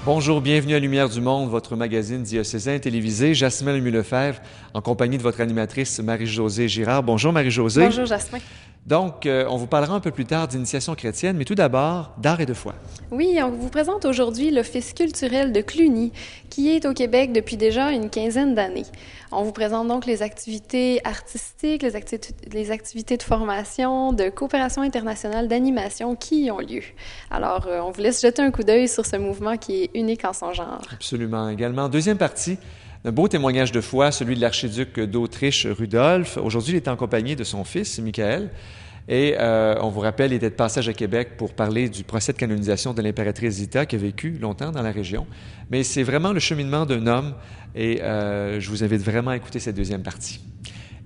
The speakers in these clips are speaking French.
Bonjour, bienvenue à Lumière du Monde, votre magazine diocésain télévisé. Jasmin Lemieux-Lefebvre, en compagnie de votre animatrice Marie-Josée Girard. Bonjour Marie-Josée. Bonjour Jasmin. Donc, on vous parlera un peu plus tard d'initiation chrétienne, mais tout d'abord, d'art et de foi. Oui, on vous présente aujourd'hui l'Office culturel de Cluny, qui est au Québec depuis déjà une quinzaine d'années. On vous présente donc les activités artistiques, les activités de formation, de coopération internationale, d'animation qui y ont lieu. Alors, on vous laisse jeter un coup d'œil sur ce mouvement qui est unique en son genre. Absolument. Également, deuxième partie, un beau témoignage de foi, celui de l'archiduc d'Autriche, Rudolf. Aujourd'hui, il est en compagnie de son fils, Michael. Et on vous rappelle, il était de passage à Québec pour parler du procès de canonisation de l'impératrice Zita, qui a vécu longtemps dans la région. Mais c'est vraiment le cheminement d'un homme, et je vous invite vraiment à écouter cette deuxième partie.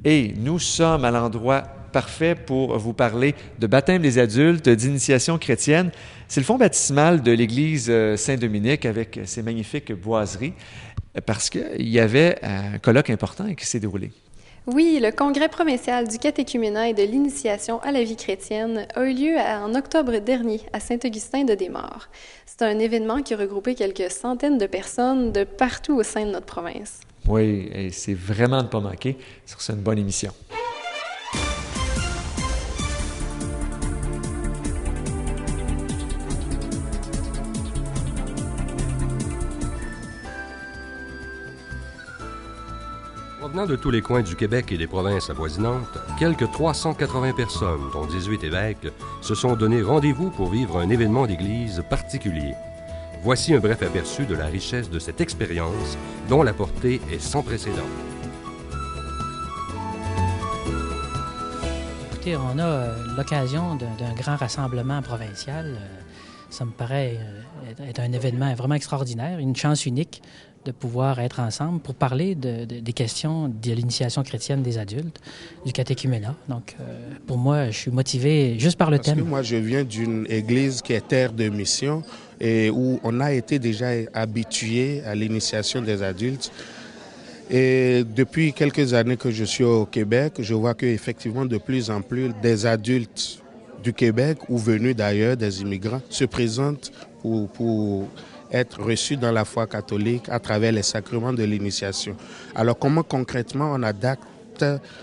Et nous sommes à l'endroit parfait pour vous parler de baptême des adultes, d'initiation chrétienne. C'est le fond baptismal de l'église Saint-Dominique avec ses magnifiques boiseries, parce qu'il y avait un colloque important qui s'est déroulé. Oui, le Congrès provincial du catéchuménat et de l'initiation à la vie chrétienne a eu lieu en octobre dernier à Saint-Augustin-de-Desmaures. C'est un événement qui a regroupé quelques centaines de personnes de partout au sein de notre province. Oui, et c'est vraiment de ne pas manquer. C'est une bonne émission. Provenant de tous les coins du Québec et des provinces avoisinantes, quelques 380 personnes, dont 18 évêques, se sont donné rendez-vous pour vivre un événement d'église particulier. Voici un bref aperçu de la richesse de cette expérience, dont la portée est sans précédent. Écoutez, on a l'occasion d'un grand rassemblement provincial. Ça me paraît être un événement vraiment extraordinaire, une chance unique de pouvoir être ensemble pour parler des questions de l'initiation chrétienne des adultes, du catéchuménat. Donc, pour moi, je suis motivé juste par le thème. Parce que moi, je viens d'une église qui est terre de mission et où on a été déjà habitué à l'initiation des adultes. Et depuis quelques années que je suis au Québec, je vois qu'effectivement, de plus en plus, des adultes du Québec ou venus d'ailleurs, des immigrants, se présentent pour être reçus dans la foi catholique à travers les sacrements de l'initiation. Alors comment concrètement on adapte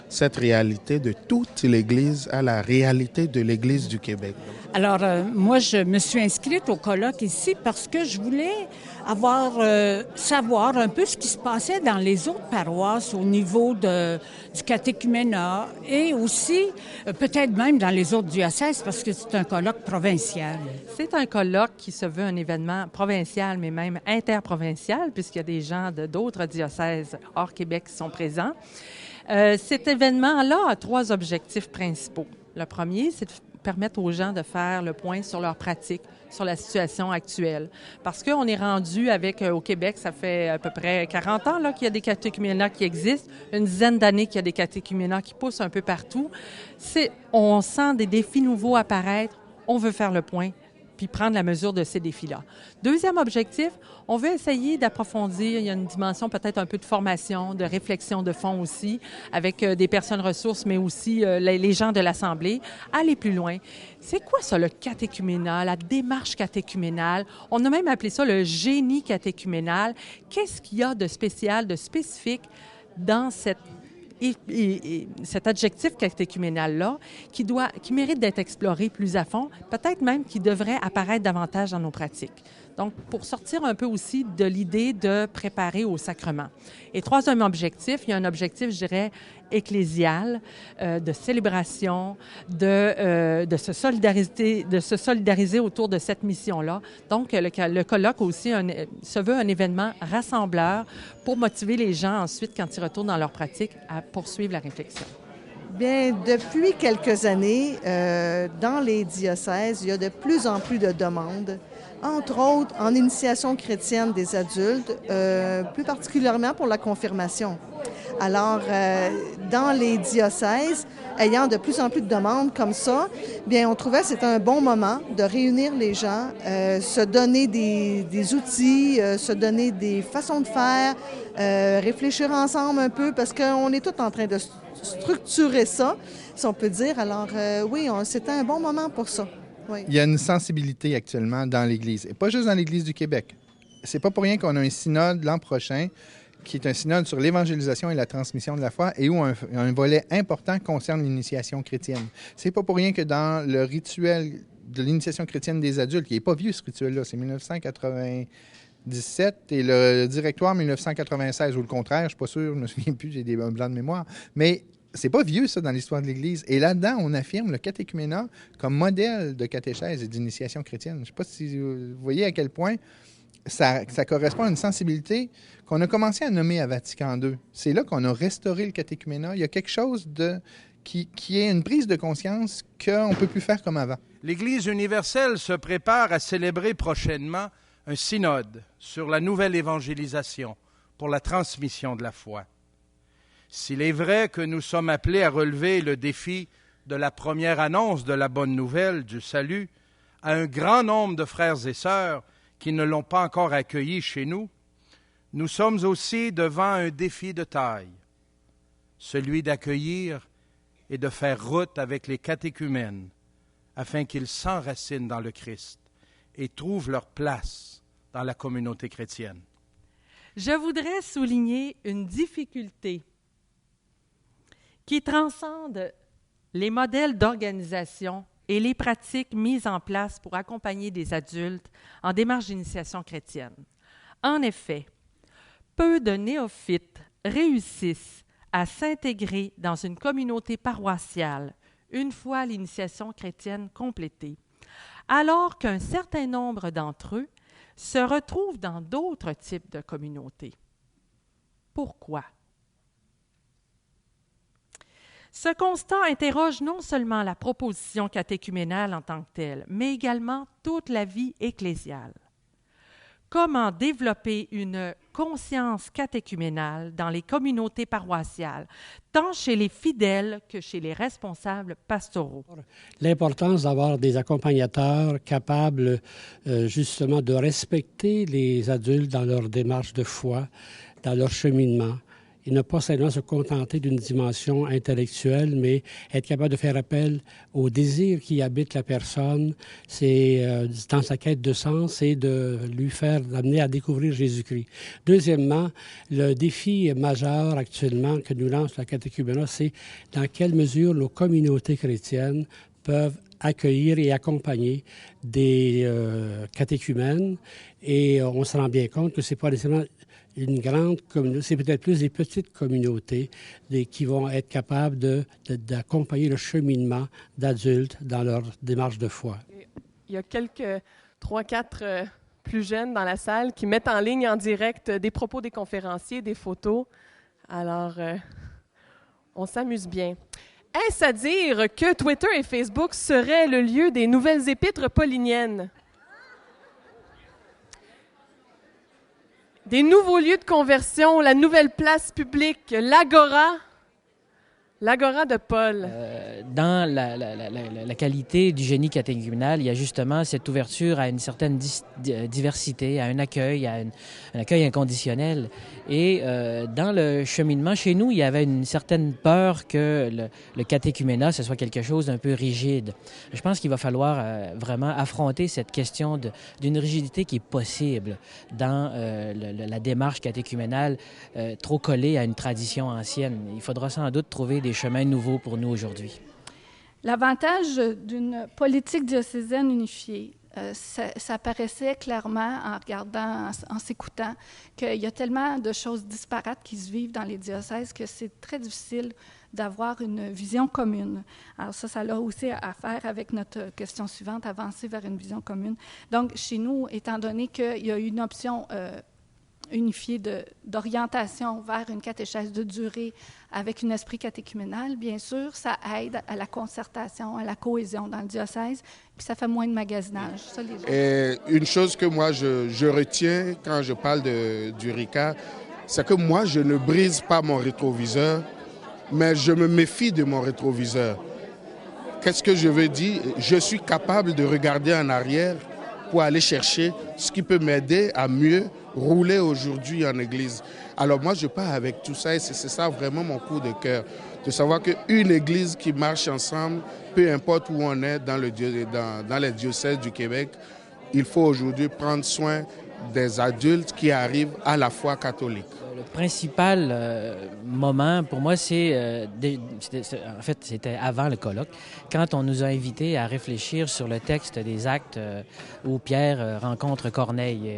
cette réalité de toute l'Église à la réalité de l'Église du Québec? Alors, moi, je me suis inscrite au colloque ici parce que je voulais savoir un peu ce qui se passait dans les autres paroisses au niveau du catéchuménat et aussi peut-être même dans les autres diocèses parce que c'est un colloque provincial. C'est un colloque qui se veut un événement provincial, mais même interprovincial, puisqu'il y a des gens d'autres diocèses hors Québec qui sont présents. Cet événement-là a 3 objectifs principaux. Le premier, c'est de permettre aux gens de faire le point sur leur pratique, sur la situation actuelle. Parce qu'on est rendu au Québec, ça fait à peu près 40 ans là, qu'il y a des catéchuménats qui existent, une dizaine d'années qu'il y a des catéchuménats qui poussent un peu partout. On sent des défis nouveaux apparaître, on veut faire le point, puis prendre la mesure de ces défis-là. Deuxième objectif, on veut essayer d'approfondir, il y a une dimension peut-être un peu de formation, de réflexion de fond aussi, avec des personnes ressources, mais aussi les gens de l'Assemblée, aller plus loin. C'est quoi ça, le catéchuménat, la démarche catéchuménale? On a même appelé ça le génie catéchuménal. Qu'est-ce qu'il y a de spécial, de spécifique dans cet adjectif catéchuménal-là qui mérite d'être exploré plus à fond, peut-être même qui devrait apparaître davantage dans nos pratiques. Donc, pour sortir un peu aussi de l'idée de préparer au sacrement. Et troisième objectif, il y a un objectif, je dirais, ecclésial, de célébration, de se solidariser autour de cette mission-là. Donc, le colloque aussi se veut un événement rassembleur pour motiver les gens ensuite, quand ils retournent dans leur pratique, à poursuivre la réflexion. Bien, depuis quelques années, dans les diocèses, il y a de plus en plus de demandes, entre autres en initiation chrétienne des adultes, plus particulièrement pour la confirmation. Alors, dans les diocèses, ayant de plus en plus de demandes comme ça, bien, on trouvait que c'était un bon moment de réunir les gens, se donner des outils, se donner des façons de faire, réfléchir ensemble un peu, parce qu'on est tous en train de structurer ça, si on peut dire. Alors, oui, c'était un bon moment pour ça. Oui. Il y a une sensibilité actuellement dans l'Église, et pas juste dans l'Église du Québec, c'est pas pour rien qu'on a un synode l'an prochain, qui est un synode sur l'évangélisation et la transmission de la foi, et où un volet important concerne l'initiation chrétienne. C'est pas pour rien que dans le rituel de l'initiation chrétienne des adultes, qui n'est pas vieux ce rituel-là, c'est 1997, et le directoire 1996, ou le contraire, je ne suis pas sûr, je ne me souviens plus, j'ai des blancs de mémoire, mais c'est pas vieux, ça, dans l'histoire de l'Église. Et là-dedans, on affirme le catéchuménat comme modèle de catéchèse et d'initiation chrétienne. Je ne sais pas si vous voyez à quel point ça correspond à une sensibilité qu'on a commencé à nommer à Vatican II. C'est là qu'on a restauré le catéchuménat. Il y a quelque chose qui est une prise de conscience qu'on ne peut plus faire comme avant. L'Église universelle se prépare à célébrer prochainement un synode sur la nouvelle évangélisation pour la transmission de la foi. S'il est vrai que nous sommes appelés à relever le défi de la première annonce de la bonne nouvelle du salut à un grand nombre de frères et sœurs qui ne l'ont pas encore accueilli chez nous, nous sommes aussi devant un défi de taille, celui d'accueillir et de faire route avec les catéchumènes afin qu'ils s'enracinent dans le Christ et trouvent leur place dans la communauté chrétienne. Je voudrais souligner une difficulté qui transcende les modèles d'organisation et les pratiques mises en place pour accompagner des adultes en démarche d'initiation chrétienne. En effet, peu de néophytes réussissent à s'intégrer dans une communauté paroissiale une fois l'initiation chrétienne complétée, alors qu'un certain nombre d'entre eux se retrouvent dans d'autres types de communautés. Pourquoi? Ce constat interroge non seulement la proposition catéchuménale en tant que telle, mais également toute la vie ecclésiale. Comment développer une conscience catéchuménale dans les communautés paroissiales, tant chez les fidèles que chez les responsables pastoraux? L'importance d'avoir des accompagnateurs capables justement de respecter les adultes dans leur démarche de foi, dans leur cheminement, et ne pas seulement se contenter d'une dimension intellectuelle, mais être capable de faire appel au désir qui habite la personne, c'est dans sa quête de sens, et de l'amener à découvrir Jésus-Christ. Deuxièmement, le défi majeur actuellement que nous lance la catéchuménat, c'est dans quelle mesure nos communautés chrétiennes peuvent accueillir et accompagner des catéchumènes, et on se rend bien compte que c'est pas nécessairement une grande communauté, c'est peut-être plus des petites communautés qui vont être capables d'accompagner le cheminement d'adultes dans leur démarche de foi. Il y a quelques 3-4 plus jeunes dans la salle qui mettent en ligne en direct des propos des conférenciers, des photos. Alors, on s'amuse bien. Est-ce à dire que Twitter et Facebook seraient le lieu des nouvelles épîtres pauliniennes? Des nouveaux lieux de conversion, la nouvelle place publique, l'Agora de Paul. Dans la qualité du génie catéchuménal, il y a justement cette ouverture à une certaine diversité, à un accueil inconditionnel. Et dans le cheminement, chez nous, il y avait une certaine peur que le catéchuménat, ce soit quelque chose d'un peu rigide. Je pense qu'il va falloir vraiment affronter cette question d'une rigidité qui est possible dans la démarche catéchuménale trop collée à une tradition ancienne. Il faudra sans doute trouver des chemins nouveaux pour nous aujourd'hui. L'avantage d'une politique diocésaine unifiée, ça paraissait clairement en regardant, en s'écoutant, qu'il y a tellement de choses disparates qui se vivent dans les diocèses que c'est très difficile d'avoir une vision commune. Alors ça a aussi à faire avec notre question suivante, avancer vers une vision commune. Donc, chez nous, étant donné qu'il y a une option unifiée d'orientation vers une catéchèse de durée avec un esprit catéchuménal, bien sûr, ça aide à la concertation, à la cohésion dans le diocèse, puis ça fait moins de magasinage. Ça, Et une chose que moi, je retiens quand je parle du RICA, c'est que moi, je ne brise pas mon rétroviseur, mais je me méfie de mon rétroviseur. Qu'est-ce que je veux dire? Je suis capable de regarder en arrière pour aller chercher ce qui peut m'aider à mieux rouler aujourd'hui en Église. Alors moi, je pars avec tout ça et c'est ça vraiment mon coup de cœur, de savoir qu'une Église qui marche ensemble, peu importe où on est dans les diocèses du Québec, il faut aujourd'hui prendre soin des adultes qui arrivent à la foi catholique? Le principal moment pour moi, c'était avant le colloque, quand on nous a invités à réfléchir sur le texte des Actes où Pierre rencontre Corneille.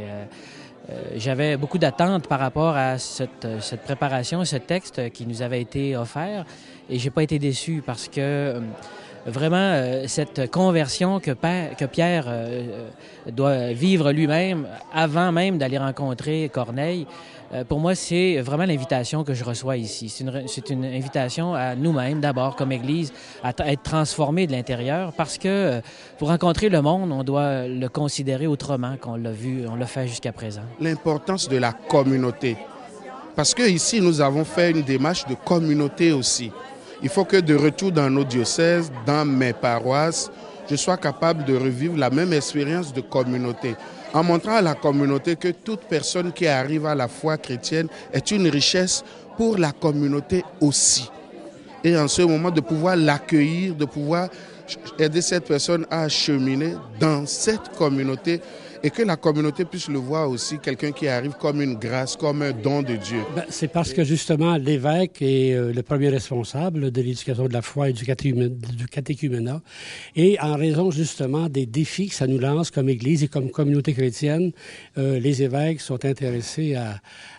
J'avais beaucoup d'attentes par rapport à cette préparation, ce texte qui nous avait été offert, et j'ai pas été déçu parce que vraiment cette conversion que Pierre doit vivre lui-même avant même d'aller rencontrer Corneille, pour moi, c'est vraiment l'invitation que je reçois ici. C'est une invitation à nous-mêmes, d'abord, comme Église, à être transformés de l'intérieur, parce que pour rencontrer le monde, on doit le considérer autrement qu'on l'a vu, on l'a fait jusqu'à présent. L'importance de la communauté. Parce que ici, nous avons fait une démarche de communauté aussi. Il faut que de retour dans nos diocèses, dans mes paroisses, je sois capable de revivre la même expérience de communauté, en montrant à la communauté que toute personne qui arrive à la foi chrétienne est une richesse pour la communauté aussi. Et en ce moment, de pouvoir l'accueillir, de pouvoir aider cette personne à cheminer dans cette communauté et que la communauté puisse le voir aussi, quelqu'un qui arrive comme une grâce, comme un don de Dieu. C'est parce que justement, l'évêque est le premier responsable de l'éducation de la foi et du catéchuménat. Et en raison justement des défis que ça nous lance comme Église et comme communauté chrétienne, les évêques sont intéressés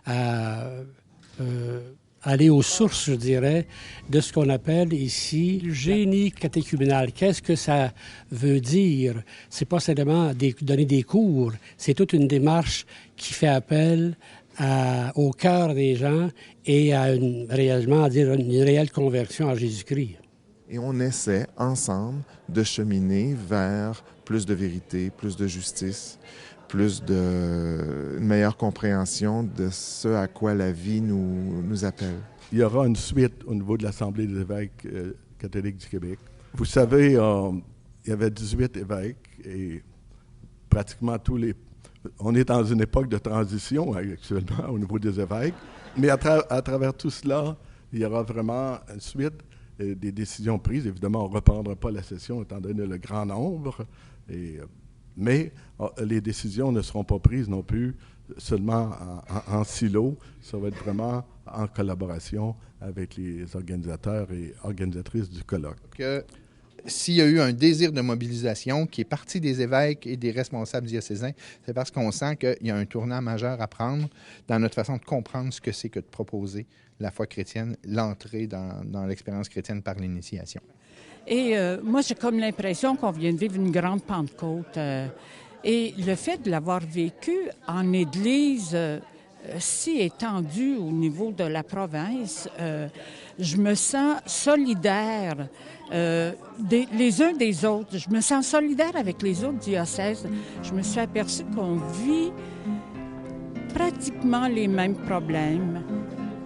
à aller aux sources, je dirais, de ce qu'on appelle ici le génie catéchuménal. Qu'est-ce que ça veut dire? C'est pas seulement donner des cours, c'est toute une démarche qui fait appel au cœur des gens et à une réelle conversion à Jésus-Christ. Et on essaie ensemble de cheminer vers plus de vérité, plus de justice, une meilleure compréhension de ce à quoi la vie nous appelle. Il y aura une suite au niveau de l'Assemblée des évêques catholiques du Québec. Vous savez, il y avait 18 évêques et pratiquement on est dans une époque de transition actuellement au niveau des évêques. Mais à travers tout cela, il y aura vraiment une suite des décisions prises. Évidemment, on ne reprendra pas la session étant donné le grand nombre. Mais les décisions ne seront pas prises non plus seulement en silo. Ça va être vraiment en collaboration avec les organisateurs et organisatrices du colloque. S'il y a eu un désir de mobilisation qui est parti des évêques et des responsables diocésains, c'est parce qu'on sent qu'il y a un tournant majeur à prendre dans notre façon de comprendre ce que c'est que de proposer la foi chrétienne, l'entrée dans l'expérience chrétienne par l'initiation. Et moi, j'ai comme l'impression qu'on vient de vivre une grande Pentecôte. Et le fait de l'avoir vécu en Église si étendue au niveau de la province, je me sens solidaire les uns des autres. Je me sens solidaire avec les autres diocèses. Je me suis aperçue qu'on vit pratiquement les mêmes problèmes.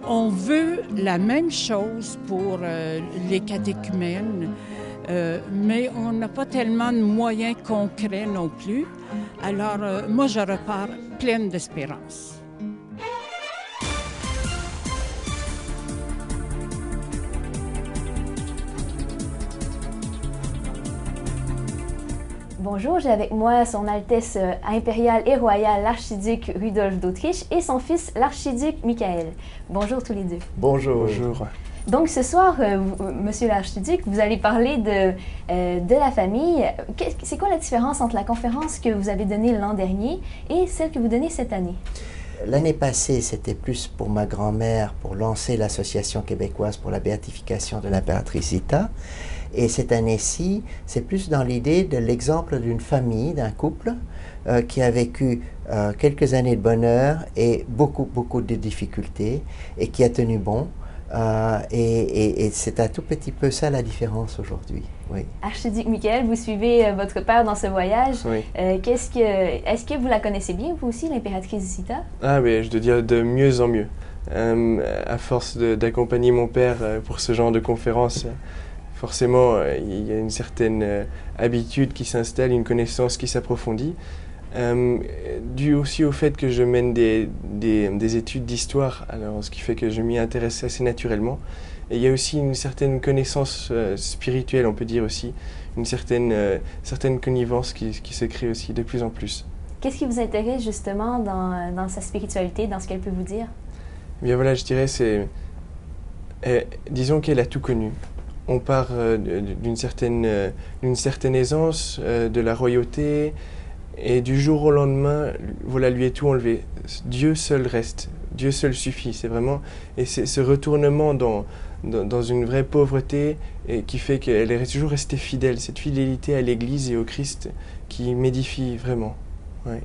On veut la même chose pour les catéchumènes, mais on n'a pas tellement de moyens concrets non plus. Alors, moi, je repars pleine d'espérance. Bonjour, j'ai avec moi Son Altesse impériale et royale l'archiduc Rudolf d'Autriche et son fils l'archiduc Michael. Bonjour tous les deux. Bonjour. Bonjour. Donc ce soir, monsieur l'archiduc, vous allez parler de la famille. C'est quoi la différence entre la conférence que vous avez donnée l'an dernier et celle que vous donnez cette année? L'année passée, c'était plus pour ma grand-mère, pour lancer l'Association québécoise pour la béatification de l'impératrice Zita. Et cette année-ci, c'est plus dans l'idée de l'exemple d'une famille, d'un couple qui a vécu quelques années de bonheur et beaucoup de difficultés et qui a tenu bon. Et c'est un tout petit peu ça la différence aujourd'hui. Oui. Archiduc Michael, vous suivez votre père dans ce voyage. Oui. Est-ce que vous la connaissez bien, vous aussi, l'impératrice Zita? Ah oui, je dois dire de mieux en mieux. À force d'accompagner mon père pour ce genre de conférences, forcément, il y a une certaine habitude qui s'installe, une connaissance qui s'approfondit, dû aussi au fait que je mène des études d'histoire, alors ce qui fait que je m'y intéresse assez naturellement. Et il y a aussi une certaine connaissance spirituelle, on peut dire aussi, une certaine connivence qui se crée aussi de plus en plus. Qu'est-ce qui vous intéresse justement dans sa spiritualité, dans ce qu'elle peut vous dire? Eh bien voilà, je dirais, disons qu'elle a tout connu. On part d'une certaine aisance, de la royauté, et du jour au lendemain, voilà, lui est tout enlevé. Dieu seul reste, Dieu seul suffit. C'est vraiment, et c'est ce retournement dans une vraie pauvreté et qui fait qu'elle est toujours restée fidèle. Cette fidélité à l'Église et au Christ qui m'édifie vraiment. Ouais.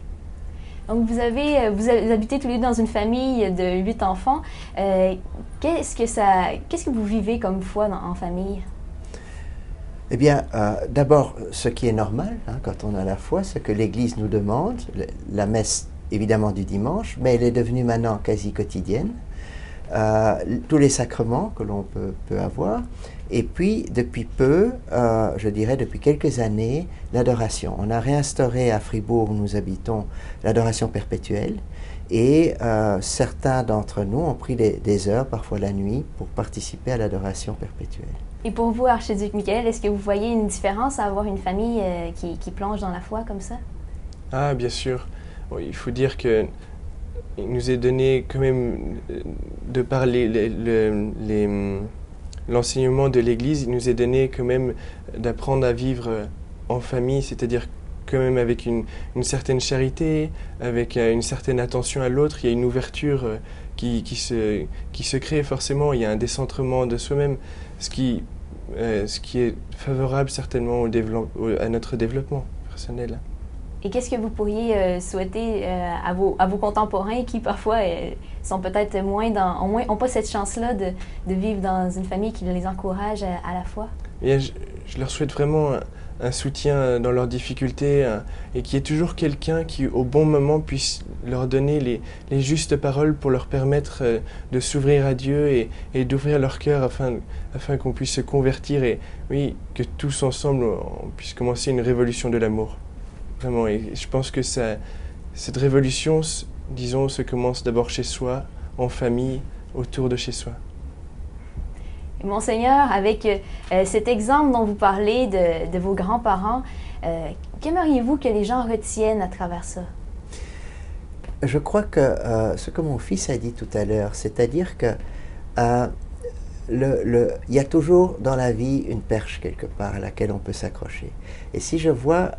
Donc, vous habitez tous les deux dans une famille de 8 enfants. Qu'est-ce que vous vivez comme foi en famille? Eh bien, d'abord, ce qui est normal quand on a la foi, ce que l'Église nous demande, la messe évidemment du dimanche, mais elle est devenue maintenant quasi quotidienne. Tous les sacrements que l'on peut avoir. Et puis, depuis peu, je dirais depuis quelques années, l'adoration. On a réinstauré à Fribourg, où nous habitons, l'adoration perpétuelle. Et certains d'entre nous ont pris des heures, parfois la nuit, pour participer à l'adoration perpétuelle. Et pour vous, archiduc Michael, est-ce que vous voyez une différence à avoir une famille qui plonge dans la foi comme ça? Ah, bien sûr. Bon, il faut dire que il nous est donné quand même, de par l'enseignement de l'Église, il nous est donné quand même d'apprendre à vivre en famille, c'est-à-dire quand même avec une certaine charité, avec une certaine attention à l'autre. Il y a une ouverture qui se crée forcément, il y a un décentrement de soi-même, ce qui est favorable certainement à notre développement personnel. Et qu'est-ce que vous pourriez souhaiter à vos contemporains qui parfois sont peut-être ont pas cette chance-là de vivre dans une famille qui les encourage à la foi? Bien, je leur souhaite vraiment un soutien dans leurs difficultés et qu'il y ait toujours quelqu'un qui, au bon moment, puisse leur donner les justes paroles pour leur permettre de s'ouvrir à Dieu et d'ouvrir leur cœur afin qu'on puisse se convertir et oui, que tous ensemble on puisse commencer une révolution de l'amour. Vraiment, et je pense que cette révolution, disons, se commence d'abord chez soi, en famille, autour de chez soi. Monseigneur, avec cet exemple dont vous parlez de vos grands-parents, qu'aimeriez-vous que les gens retiennent à travers ça? Je crois que ce que mon fils a dit tout à l'heure, c'est-à-dire que il y a toujours dans la vie une perche quelque part à laquelle on peut s'accrocher. Et si je vois,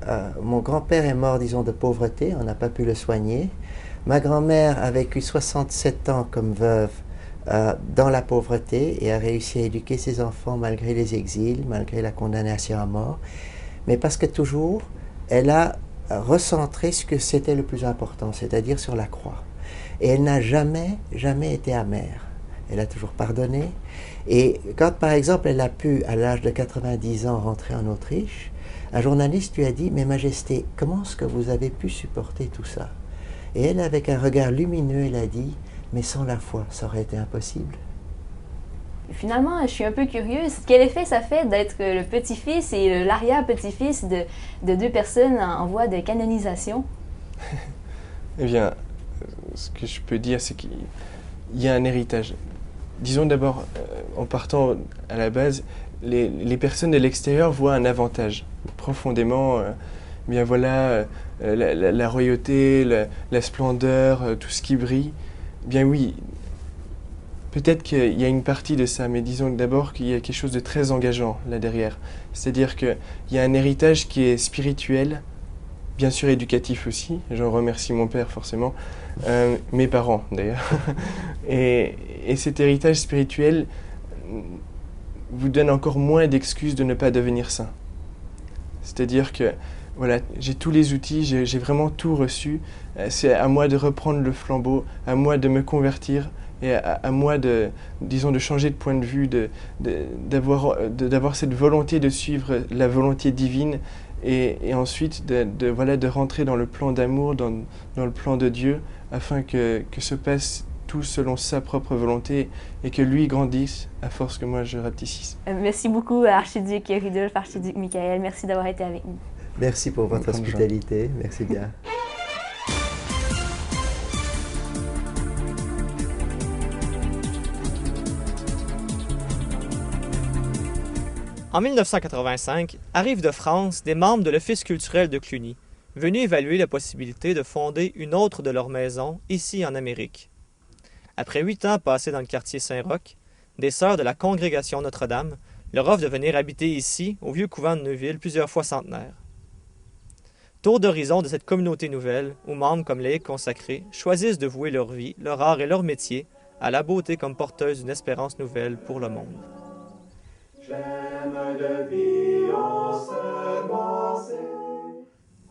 mon grand-père est mort, disons, de pauvreté, on n'a pas pu le soigner. Ma grand-mère a vécu 67 ans comme veuve dans la pauvreté et a réussi à éduquer ses enfants malgré les exils, malgré la condamnation à mort. Mais parce que toujours, elle a recentré ce que c'était le plus important, c'est-à-dire sur la croix. Et elle n'a jamais été amère. Elle a toujours pardonné. Et quand, par exemple, elle a pu, à l'âge de 90 ans, rentrer en Autriche, un journaliste lui a dit « Mais Majesté, comment est-ce que vous avez pu supporter tout ça ?» Et elle, avec un regard lumineux, elle a dit « Mais sans la foi, ça aurait été impossible. » Finalement, je suis un peu curieuse. Quel effet ça fait d'être le petit-fils et l'arrière-petit-fils de deux personnes en voie de canonisation? Eh bien, ce que je peux dire, c'est qu'il y a un héritage. Disons d'abord, en partant à la base, les personnes de l'extérieur voient un avantage. Profondément, bien voilà, la royauté, la splendeur, tout ce qui brille. Bien oui, peut-être qu'il y a une partie de ça, mais disons d'abord qu'il y a quelque chose de très engageant là derrière. C'est-à-dire qu'il y a un héritage qui est spirituel, bien sûr éducatif aussi, j'en remercie mon père forcément, mes parents d'ailleurs. Et cet héritage spirituel vous donne encore moins d'excuses de ne pas devenir saint. C'est-à-dire que voilà, j'ai tous les outils, j'ai vraiment tout reçu, c'est à moi de reprendre le flambeau, à moi de me convertir et à moi de changer de point de vue, d'avoir cette volonté de suivre la volonté divine et ensuite de rentrer dans le plan d'amour, dans le plan de Dieu, afin que se passe tout selon sa propre volonté et que lui grandisse à force que moi je rapetisse. Merci beaucoup, archiduc Rudolf, archiduc Michael. Merci d'avoir été avec nous. Merci pour votre hospitalité. Merci bien. En 1985, arrivent de France des membres de l'Office culturel de Cluny, venus évaluer la possibilité de fonder une autre de leurs maisons ici en Amérique. Après 8 ans passés dans le quartier Saint-Roch, des sœurs de la congrégation Notre-Dame leur offrent de venir habiter ici, au vieux couvent de Neuville, plusieurs fois centenaire. Tour d'horizon de cette communauté nouvelle, où membres comme laïcs consacrés choisissent de vouer leur vie, leur art et leur métier à la beauté comme porteuse d'une espérance nouvelle pour le monde.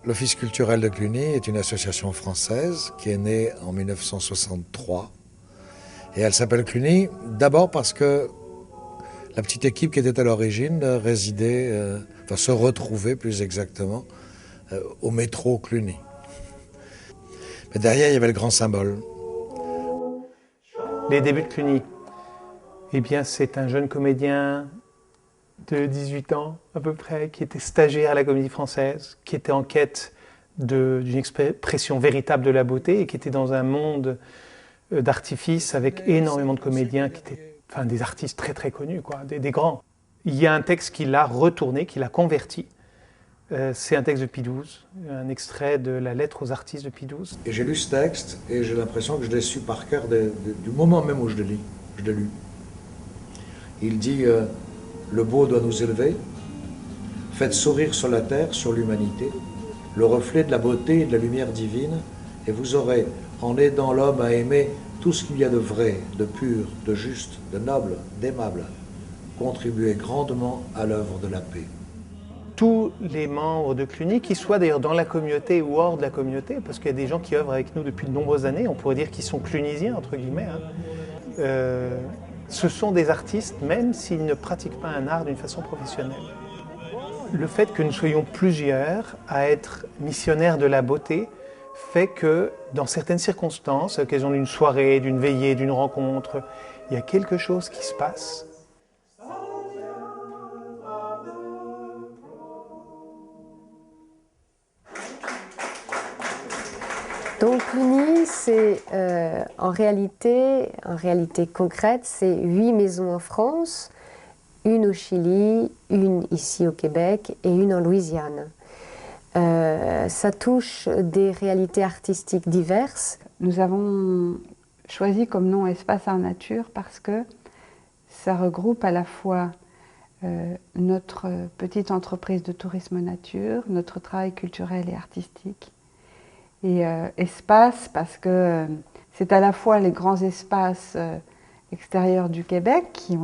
L'Office culturel de Cluny est une association française qui est née en 1963. Et elle s'appelle Cluny d'abord parce que la petite équipe qui était à l'origine résidait, se retrouvait plus exactement, au métro Cluny. Mais derrière, il y avait le grand symbole. Les débuts de Cluny, eh bien, c'est un jeune comédien de 18 ans à peu près, qui était stagiaire à la Comédie Française, qui était en quête d'une expression véritable de la beauté et qui était dans un monde d'artifice avec énormément de comédiens qui étaient des artistes très très connus, des grands. Il y a un texte qui l'a retourné, qui l'a converti. C'est un texte de Pie XII, un extrait de la lettre aux artistes de Pie XII. Et j'ai lu ce texte et j'ai l'impression que je l'ai su par cœur du moment même où je l'ai lu. Il dit le beau doit nous élever, faites sourire sur la terre, sur l'humanité, le reflet de la beauté et de la lumière divine, et vous aurez, en aidant l'homme à aimer tout ce qu'il y a de vrai, de pur, de juste, de noble, d'aimable, contribué grandement à l'œuvre de la paix. Tous les membres de Cluny, qu'ils soient d'ailleurs dans la communauté ou hors de la communauté, parce qu'il y a des gens qui œuvrent avec nous depuis de nombreuses années, on pourrait dire qu'ils sont clunisiens, entre guillemets, ce sont des artistes, même s'ils ne pratiquent pas un art d'une façon professionnelle. Le fait que nous soyons plusieurs à être missionnaires de la beauté fait que, dans certaines circonstances, à l'occasion d'une soirée, d'une veillée, d'une rencontre, il y a quelque chose qui se passe. Donc Cluny, c'est en réalité concrète, c'est 8 maisons en France, une au Chili, une ici au Québec et une en Louisiane. Ça touche des réalités artistiques diverses. Nous avons choisi comme nom Espace Art Nature parce que ça regroupe à la fois notre petite entreprise de tourisme nature, notre travail culturel et artistique. Et espace parce que c'est à la fois les grands espaces extérieurs du Québec qui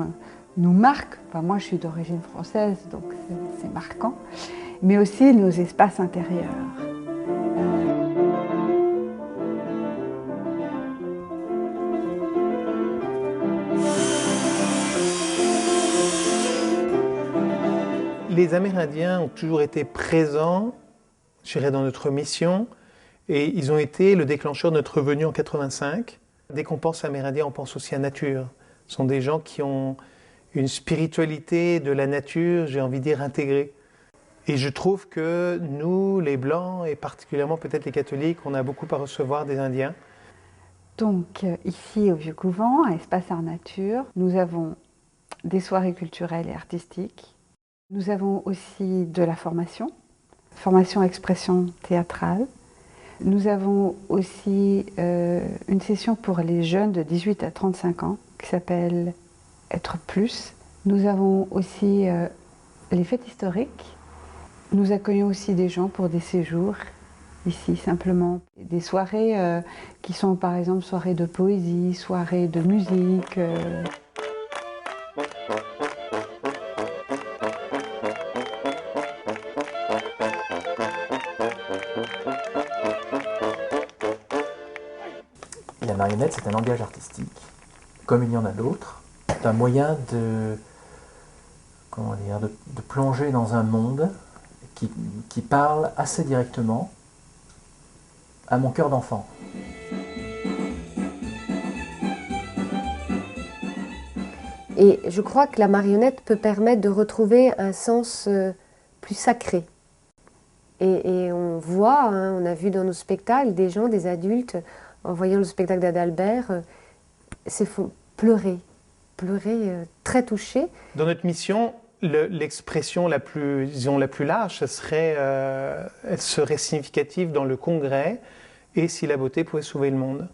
nous marquent. Enfin, moi, je suis d'origine française, donc c'est marquant. Mais aussi nos espaces intérieurs. Les Amérindiens ont toujours été présents, je dirais, dans notre mission. Et ils ont été le déclencheur de notre venue en 85. Dès qu'on pense Amérindien, on pense aussi à nature. Ce sont des gens qui ont une spiritualité de la nature, j'ai envie de dire, intégrée. Et je trouve que nous, les Blancs, et particulièrement peut-être les catholiques, on a beaucoup à recevoir des Indiens. Donc ici au Vieux-Couvent, à Espace Art Nature, nous avons des soirées culturelles et artistiques. Nous avons aussi de la formation expression théâtrale. Nous avons aussi une session pour les jeunes de 18 à 35 ans qui s'appelle Être Plus. Nous avons aussi les fêtes historiques. Nous accueillons aussi des gens pour des séjours ici simplement. Des soirées qui sont par exemple soirées de poésie, soirées de musique. La marionnette, c'est un langage artistique, comme il y en a d'autres. C'est un moyen de plonger dans un monde qui parle assez directement à mon cœur d'enfant. Et je crois que la marionnette peut permettre de retrouver un sens plus sacré. Et on voit, on a vu dans nos spectacles, des gens, des adultes, en voyant le spectacle d'Adalbert, se font pleurer très touchés. Dans notre mission, l'expression la plus large, elle serait significative dans le congrès et si la beauté pouvait sauver le monde.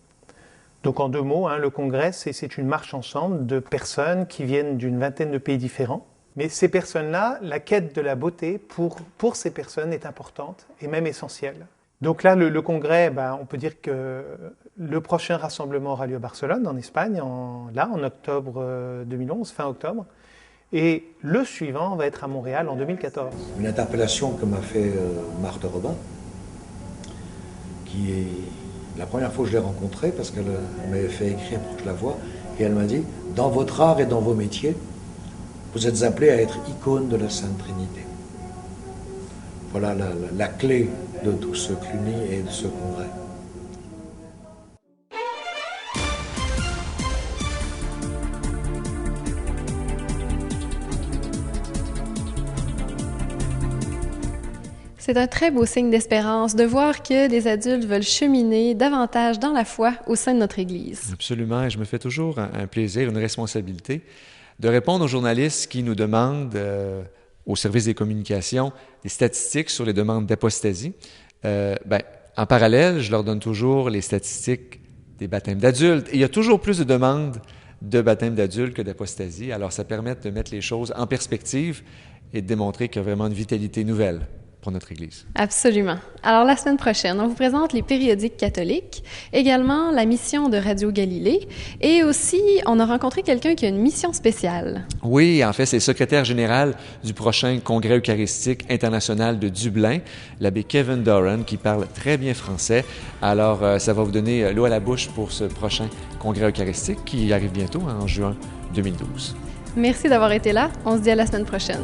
Donc en 2 mots, le congrès, c'est une marche ensemble de personnes qui viennent d'une vingtaine de pays différents. Mais ces personnes-là, la quête de la beauté, pour ces personnes, est importante et même essentielle. Donc là, le congrès, on peut dire que le prochain rassemblement aura lieu à Barcelone, en Espagne, en octobre 2011, fin octobre. Et le suivant va être à Montréal en 2014. Une interpellation que m'a fait Marthe Robin, qui est la première fois que je l'ai rencontrée, parce qu'elle m'avait fait écrire pour que je la voie, et elle m'a dit, dans votre art et dans vos métiers, vous êtes appelés à être icône de la Sainte Trinité. Voilà la clé de tout ce Cluny et de ce congrès. C'est un très beau signe d'espérance de voir que des adultes veulent cheminer davantage dans la foi au sein de notre Église. Absolument, et je me fais toujours un plaisir, une responsabilité de répondre aux journalistes qui nous demandent, au service des communications, des statistiques sur les demandes d'apostasie. En parallèle, je leur donne toujours les statistiques des baptêmes d'adultes. Et il y a toujours plus de demandes de baptêmes d'adultes que d'apostasie. Alors, ça permet de mettre les choses en perspective et de démontrer qu'il y a vraiment une vitalité nouvelle pour notre Église. Absolument. Alors, la semaine prochaine, on vous présente les périodiques catholiques, également la mission de Radio Galilée, et aussi, on a rencontré quelqu'un qui a une mission spéciale. Oui, en fait, c'est le secrétaire général du prochain Congrès eucharistique international de Dublin, l'abbé Kevin Doran, qui parle très bien français. Alors, ça va vous donner l'eau à la bouche pour ce prochain Congrès eucharistique qui arrive bientôt, en juin 2012. Merci d'avoir été là. On se dit à la semaine prochaine.